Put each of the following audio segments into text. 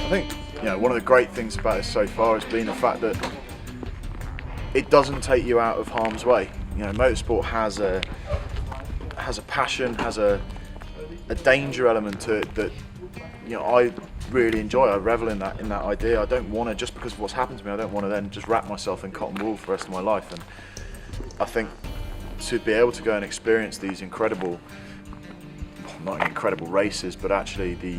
I think one of the great things about this so far has been the fact that it doesn't take you out of harm's way. Motorsport has a passion, has a danger element to it that I really enjoy. I revel in that idea. I don't want to, just because of what's happened to me, I don't want to then just wrap myself in cotton wool for the rest of my life. And I think to be able to go and experience these incredible, not incredible races, but actually the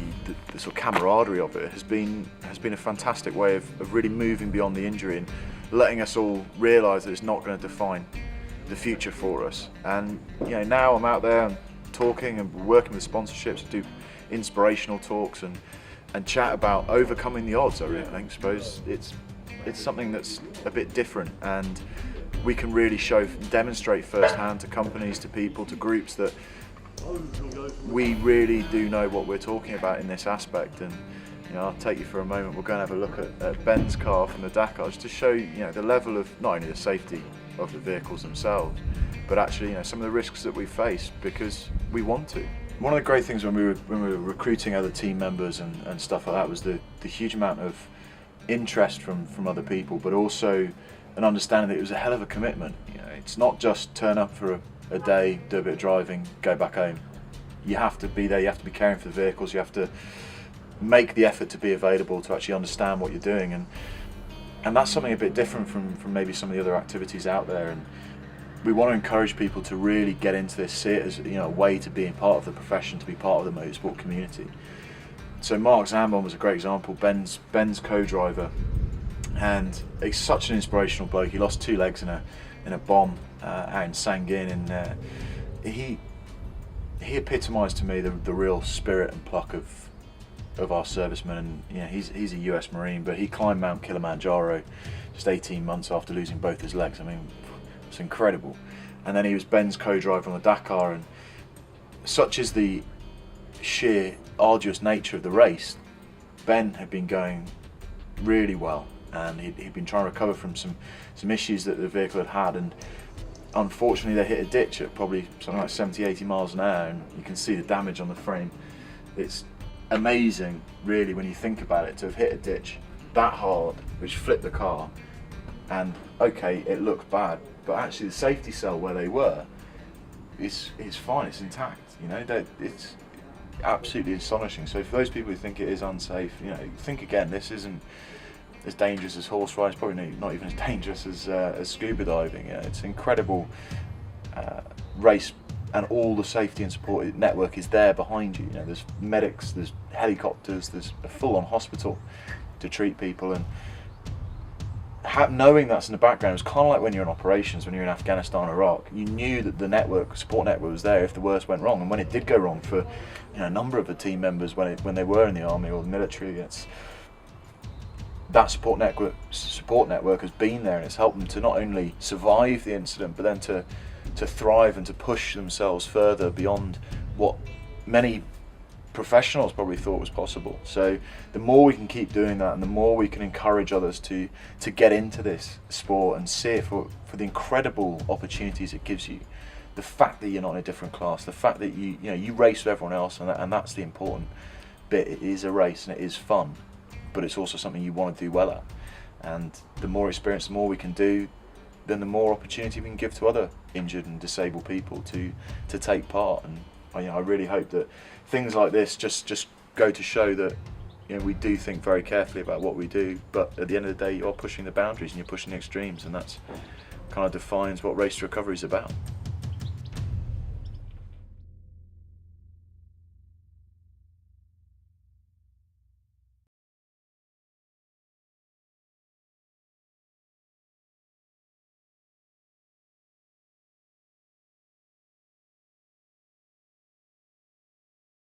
sort of camaraderie of it has been a fantastic way of really moving beyond the injury and letting us all realise that it's not going to define the future for us. And now I'm out there and talking and working with sponsorships, do inspirational talks and chat about overcoming the odds. I suppose it's something that's a bit different, and we can really demonstrate firsthand to companies, to people, to groups that we really do know what we're talking about in this aspect. And I'll take you for a moment. We'll go and have a look at Ben's car from the Dakar, just to show the level of not only the safety of the vehicles themselves, but actually some of the risks that we face because we want to. One of the great things when we were recruiting other team members and stuff like that was the huge amount of interest from other people, but also an understanding that it was a hell of a commitment. It's not just turn up for a day, do a bit of driving, go back home. You have to be there, you have to be caring for the vehicles, you have to make the effort to be available, to actually understand what you're doing, and that's something a bit different from maybe some of the other activities out there. And we want to encourage people to really get into this, see it as a way to being part of the profession, to be part of the motorsport community. So Mark Zambon was a great example, Ben's co-driver, and he's such an inspirational bloke. He lost 2 legs in a bomb out in Sangin, and he epitomised to me the real spirit and pluck of our servicemen. And he's a US Marine, but he climbed Mount Kilimanjaro just 18 months after losing both his legs. I mean, it's incredible. And then he was Ben's co-driver on the Dakar, and such is the sheer arduous nature of the race. Ben had been going really well, and he'd been trying to recover from some issues that the vehicle had, and unfortunately they hit a ditch at probably something like 70-80 miles an hour, and you can see the damage on the frame. It's amazing really when you think about it, to have hit a ditch that hard which flipped the car, and okay, it looked bad, but actually the safety cell where they were is fine, it's intact. It's absolutely astonishing. So for those people who think it is unsafe, think again. This isn't as dangerous as horse riding, it's probably not even as dangerous as scuba diving. It's an incredible race, and all the safety and support network is there behind you. There's medics, there's helicopters, there's a full-on hospital to treat people, and knowing that's in the background, it's kind of like when you're in operations, when you're in Afghanistan or Iraq. You knew that the support network was there if the worst went wrong, and when it did go wrong for a number of the team members when they were in the army or the military, that support network has been there, and it's helped them to not only survive the incident, but then to thrive and to push themselves further beyond what many professionals probably thought was possible. So the more we can keep doing that, and the more we can encourage others to get into this sport and see it for the incredible opportunities it gives you, the fact that you're not in a different class, the fact that you race with everyone else, and that's the important bit. It is a race and it is fun, but it's also something you want to do well at. And the more experience, the more we can do, then the more opportunity we can give to other injured and disabled people to take part. And I really hope that things like this just go to show that we do think very carefully about what we do, but at the end of the day, you're pushing the boundaries and you're pushing the extremes, and that's kind of defines what race to recovery is about.